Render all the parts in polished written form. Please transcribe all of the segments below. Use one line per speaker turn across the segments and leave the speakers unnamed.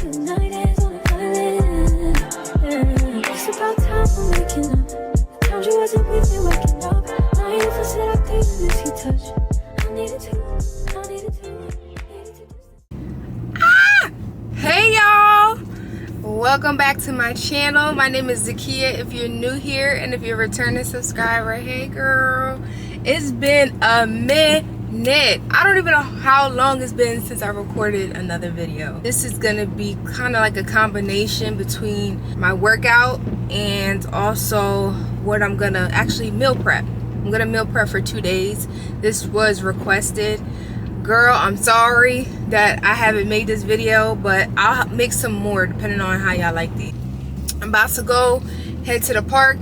Tonight is on the violin. It's about time we're making up. The times you wasn't with me waking up. Now you feel seductive, this you touch. I needed to.
Hey y'all, welcome back to my channel. My name is Zakia if you're new here, and if you're a returning subscriber, hey girl. It's been a minute. I don't even know how long it's been since I recorded another video. This is gonna be kind of like a combination between my workout and also what I'm gonna actually meal prep. I'm gonna meal prep for 2 days. This was requested. Girl, I'm sorry that I haven't made this video, but I'll make some more depending on how y'all like these. I'm about to go head to the park,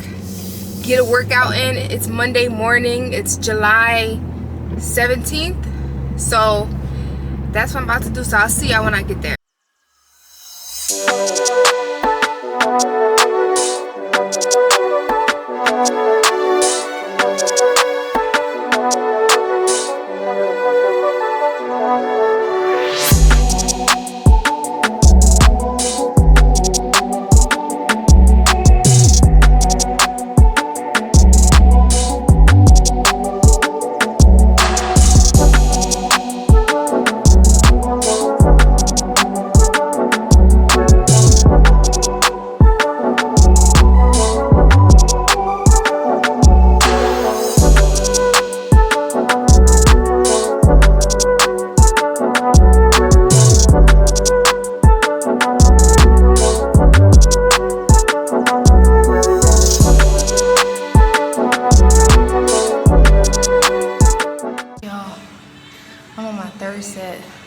get a workout in. It's Monday morning. It's July 17th. So that's what I'm about to do. So I'll see y'all when I get there.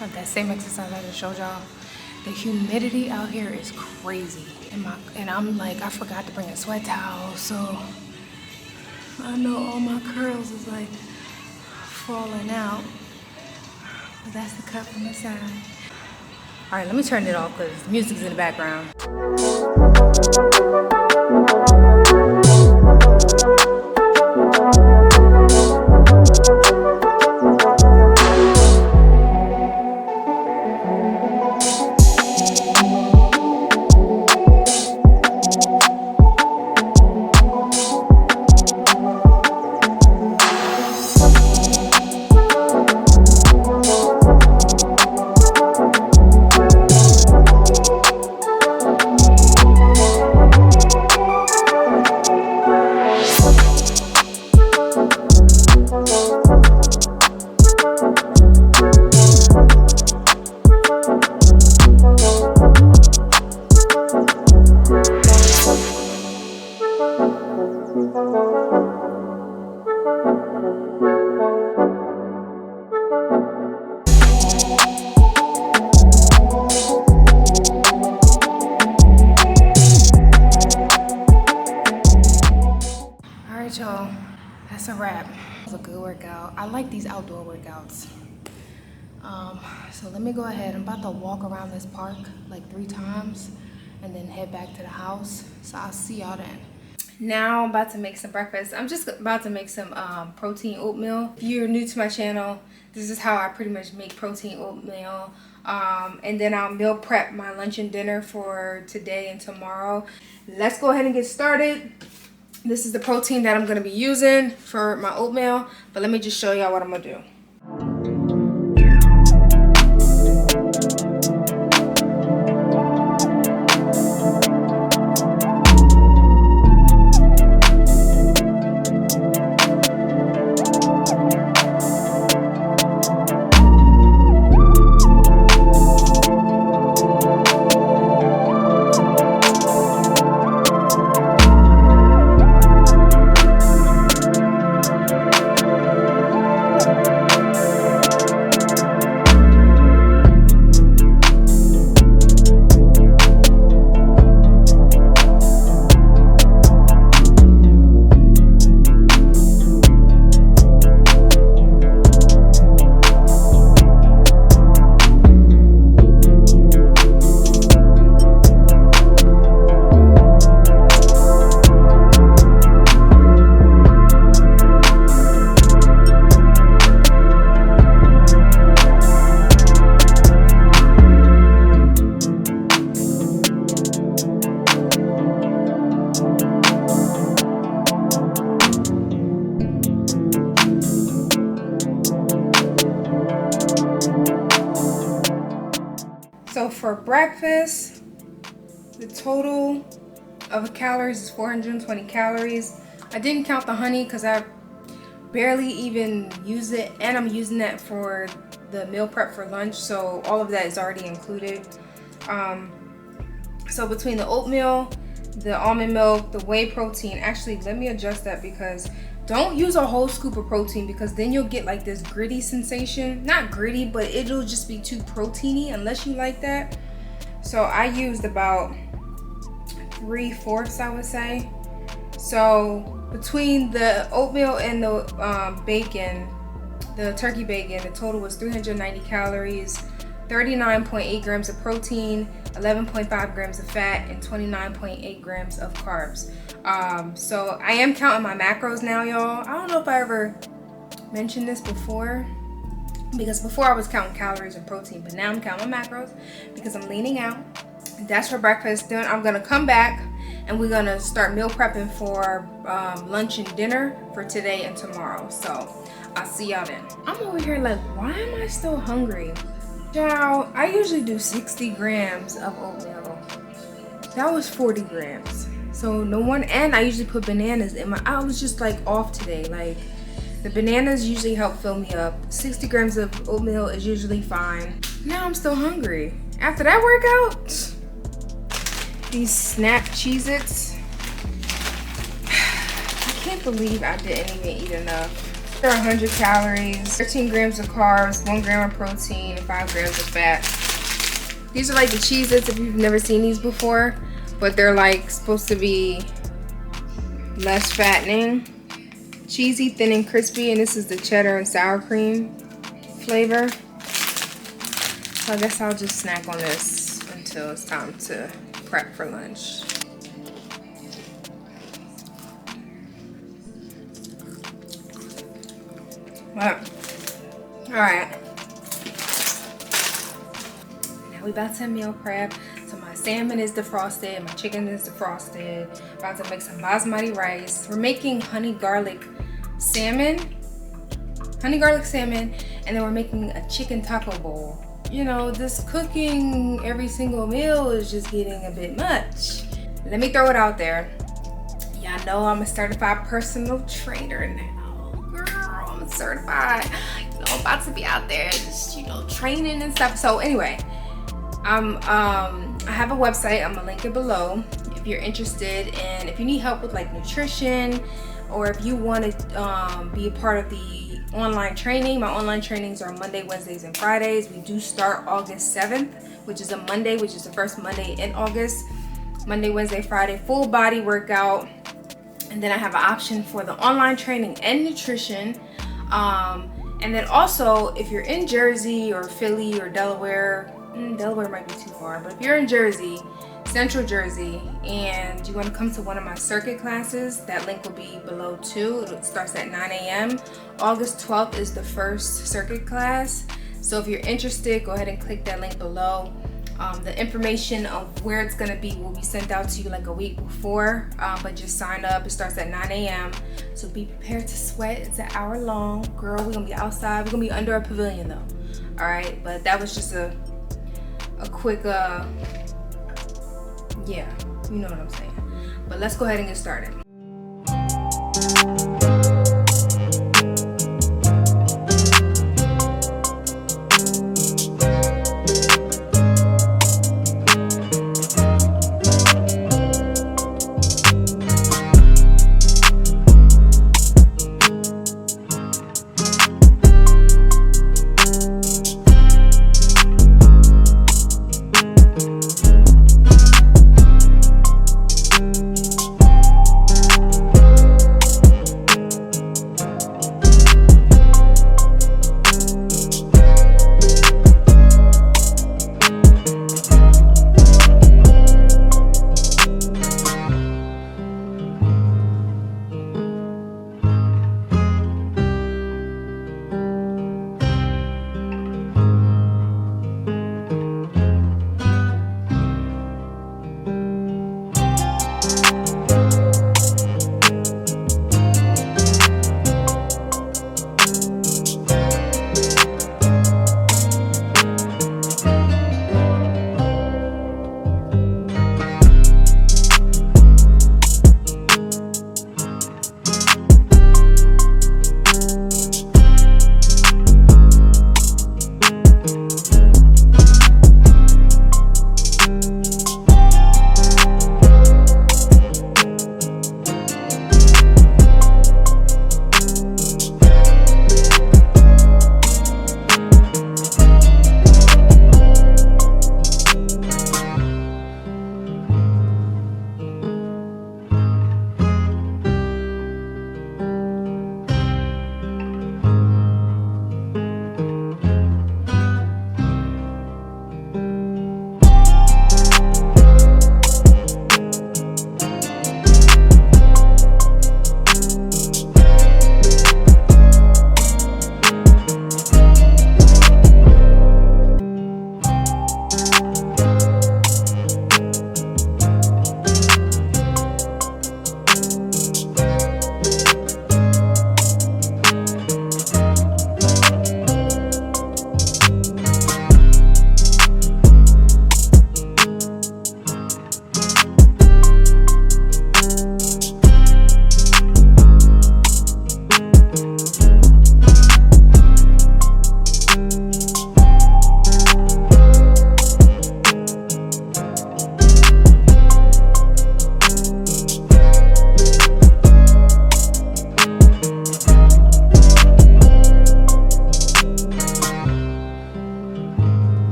Of that same exercise I just showed y'all. The humidity out here is crazy, and I'm like, I forgot to bring a sweat towel, so I know all my curls is like falling out, but that's the cut from the side. All right, let me turn it off because the music's in the background. Y'all, that's a wrap. It was a good workout. I like these outdoor workouts. So let me go ahead. I'm about to walk around this park like 3 times and then head back to the house. So I'll see y'all then. Now I'm about to make some breakfast. I'm just about to make some protein oatmeal. If you're new to my channel, this is how I pretty much make protein oatmeal. And then I'll meal prep my lunch and dinner for today and tomorrow. Let's go ahead and get started. This is the protein that I'm going to be using for my oatmeal, but let me just show y'all what I'm going to do. So for breakfast, the total of calories is 420 calories. I didn't count the honey because I barely even use it, and I'm using that for the meal prep for lunch, so all of that is already included. So between the oatmeal, the almond milk, the whey protein, actually let me adjust that, because don't use a whole scoop of protein, because then you'll get like this gritty sensation. Not gritty, but it'll just be too proteiny unless you like that. So I used about 3/4, I would say. So between the oatmeal and the bacon, the turkey bacon, the total was 390 calories, 39.8 grams of protein, 11.5 grams of fat, and 29.8 grams of carbs. So I am counting my macros now, y'all. I don't know if I ever mentioned this before, because before I was counting calories and protein, but now I'm counting my macros because I'm leaning out. That's for breakfast. Then I'm gonna come back and we're gonna start meal prepping for lunch and dinner for today and tomorrow. So I'll see y'all then. I'm over here like, why am I still hungry? Y'all, I usually do 60 grams of oatmeal. That was 40 grams. So no one, and I usually put bananas in my, I was just like off today. Like the bananas usually help fill me up. 60 grams of oatmeal is usually fine. Now I'm still hungry. After that workout, these Snap Cheez-Its, I can't believe I didn't even eat enough. They're 100 calories, 13 grams of carbs, 1 gram of protein, and 5 grams of fat. These are like the Cheez-Its if you've never seen these before, but they're like supposed to be less fattening. Cheesy, thin, and crispy, and this is the cheddar and sour cream flavor. So I guess I'll just snack on this until it's time to prep for lunch. Well, all right. Now we about to meal prep. So my salmon is defrosted, my chicken is defrosted. About to make some basmati rice. We're making honey garlic salmon, and then we're making a chicken taco bowl. You know, this cooking every single meal is just getting a bit much. Let me throw it out there. Y'all know I'm a certified personal trainer now. Girl, I'm certified. You know, I'm about to be out there just, you know, training and stuff. So anyway, I have a website. I'm gonna link it below if you're interested, and if you need help with like nutrition, or if you want to be a part of the online training. My online trainings are Monday, Wednesdays, and Fridays. We do start August 7th, which is a Monday, which is the first Monday in August. Monday, Wednesday, Friday, full body workout. And then I have an option for the online training and nutrition. And then also, if you're in Jersey or Philly or Delaware, Delaware might be too far, but if you're in Jersey, Central Jersey, and you want to come to one of my circuit classes, that link will be below too. It starts at 9 a.m. August 12th is the first circuit class. So if you're interested, go ahead and click that link below. The information of where it's going to be will be sent out to you like a week before, but just sign up. It starts at 9 a.m. So be prepared to sweat. It's an hour long. Girl, we're going to be outside. We're going to be under a pavilion though. All right, but that was just a quick yeah, you know what I'm saying. But let's go ahead and get started.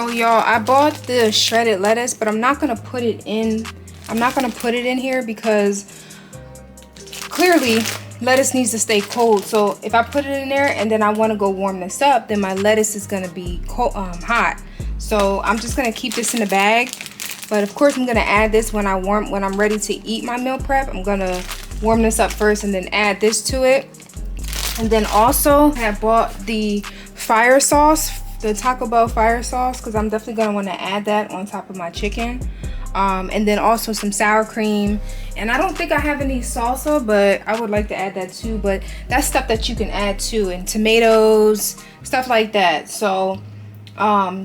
So y'all, I bought the shredded lettuce, but I'm not gonna put it in. I'm not gonna put it in here because clearly lettuce needs to stay cold. So if I put it in there and then I want to go warm this up, then my lettuce is gonna be cold, hot. So I'm just gonna keep this in the bag. But of course I'm gonna add this when I'm ready to eat my meal prep. I'm gonna warm this up first and then add this to it. And then also I bought the fire sauce, the Taco Bell fire sauce, because I'm definitely gonna want to add that on top of my chicken. And then also some sour cream. And I don't think I have any salsa, but I would like to add that too. But that's stuff that you can add too, and tomatoes, stuff like that. So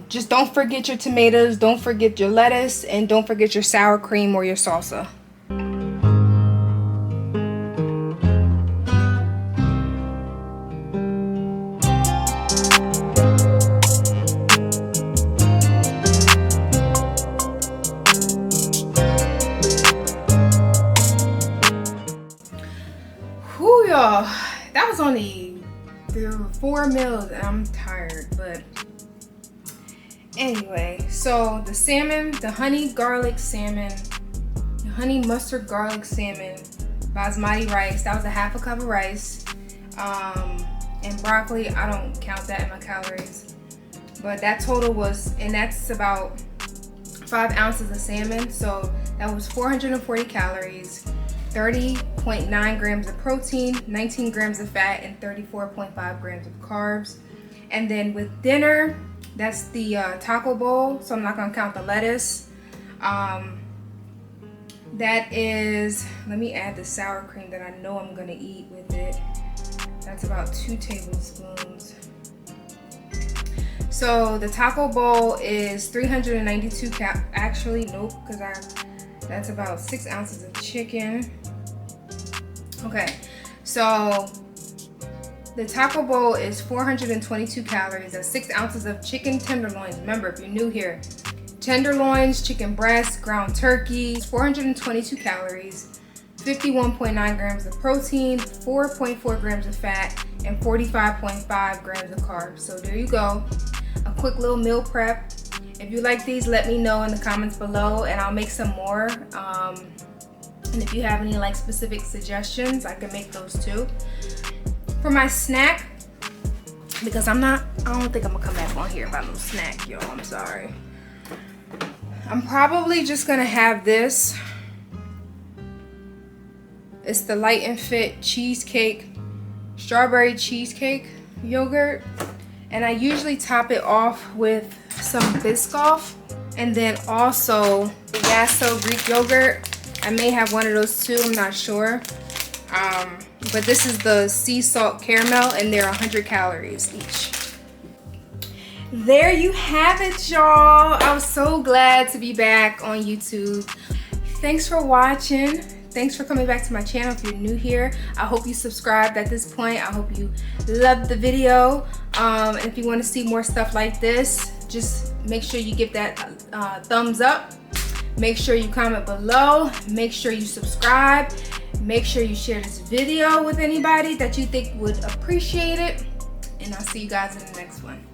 just don't forget your tomatoes, don't forget your lettuce, and don't forget your sour cream or your salsa. Whew, y'all, that was only 4 meals and I'm tired, but anyway, so the salmon, the honey garlic salmon, the honey mustard garlic salmon, basmati rice, that was a half a cup of rice, and broccoli. I don't count that in my calories, but that total was, and that's about 5 ounces of salmon, so that was 440 calories, 30.9 grams of protein, 19 grams of fat, and 34.5 grams of carbs. And then with dinner, that's the taco bowl, so I'm not gonna count the lettuce. That is, let me add the sour cream that I know I'm gonna eat with it. That's about 2 tablespoons. So the taco bowl is 392 actually, nope, because that's about 6 ounces of chicken. Okay, so the taco bowl is 422 calories. That's 6 ounces of chicken tenderloins. Remember, if you're new here, tenderloins, chicken breast, ground turkey, 422 calories, 51.9 grams of protein, 4.4 grams of fat, and 45.5 grams of carbs. So there you go, a quick little meal prep. If you like these, let me know in the comments below and I'll make some more. And if you have any like specific suggestions, I can make those too. For my snack, because I don't think I'm gonna come back on here about no snack, y'all, I'm sorry. I'm probably just gonna have this. It's the Light and Fit cheesecake, strawberry cheesecake yogurt. And I usually top it off with some Biscoff and then also the Yasso Greek yogurt. I may have one of those too, I'm not sure. But this is the sea salt caramel and they're 100 calories each. There you have it, y'all. I was so glad to be back on YouTube. Thanks for watching. Thanks for coming back to my channel. If you're new here, I hope you subscribed at this point. I hope you loved the video. And if you want to see more stuff like this, just make sure you give that thumbs up. Make sure you comment below. Make sure you subscribe. Make sure you share this video with anybody that you think would appreciate it. And I'll see you guys in the next one.